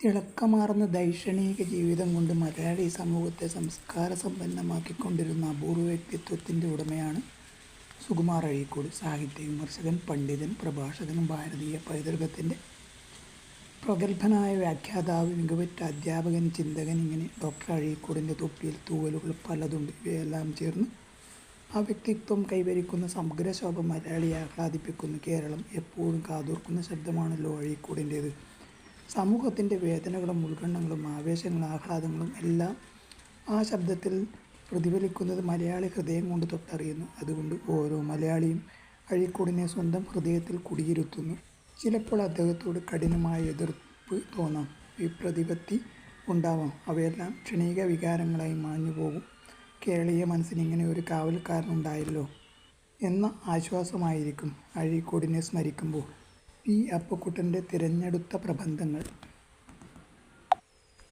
തിളക്കമാർന്ന ദൈക്ഷണിക ജീവിതം കൊണ്ട് മലയാളി സമൂഹത്തെ സംസ്കാരസമ്പന്നമാക്കിക്കൊണ്ടിരുന്ന അപൂർവ വ്യക്തിത്വത്തിൻ്റെ ഉടമയാണ് സുകുമാർ അഴീക്കോട്. സാഹിത്യ വിമർശകൻ, പണ്ഡിതൻ, പ്രഭാഷകനും ഭാരതീയ പൈതൃകത്തിൻ്റെ പ്രഗത്ഭനായ വ്യാഖ്യാതാവ്, മികവുറ്റ അധ്യാപകൻ, ചിന്തകൻ, ഇങ്ങനെ ഡോക്ടർ അഴീക്കോടിൻ്റെ തൊപ്പിയിൽ തൂവലുകൾ പലതുണ്ട്. ഇവയെല്ലാം ചേർന്ന് ആ വ്യക്തിത്വം കൈവരിക്കുന്ന സമഗ്രശോഭ മലയാളിയെ ആഹ്ലാദിപ്പിക്കുന്നു. കേരളം എപ്പോഴും കാതോർക്കുന്ന ശബ്ദമാണല്ലോ അഴീക്കോടിൻ്റേത്. സമൂഹത്തിൻ്റെ വേദനകളും ഉത്കണ്ഠകളും ആവേശങ്ങളും ആഹ്ലാദങ്ങളും എല്ലാം ആ ശബ്ദത്തിൽ പ്രതിഫലിക്കുന്നത് മലയാളി ഹൃദയം കൊണ്ട് തൊട്ടറിയുന്നു. അതുകൊണ്ട് ഓരോ മലയാളിയും അഴീക്കോടിനെ സ്വന്തം ഹൃദയത്തിൽ കുടിയിരുത്തുന്നു. ചിലപ്പോൾ അദ്ദേഹത്തോട് കഠിനമായ എതിർപ്പ് തോന്നാം, വിപ്രതിപത്തി ഉണ്ടാവാം. അവയെല്ലാം ക്ഷണിക വികാരങ്ങളായി മാഞ്ഞു പോകും. കേരളീയ മനസ്സിന് ഇങ്ങനെ ഒരു കാവൽക്കാരനുണ്ടായല്ലോ എന്ന ആശ്വാസമായിരിക്കും അഴീക്കോടിനെ സ്മരിക്കുമ്പോൾ. പി. അപ്പുക്കുട്ടൻ്റെ തിരഞ്ഞെടുത്ത പ്രബന്ധങ്ങൾ.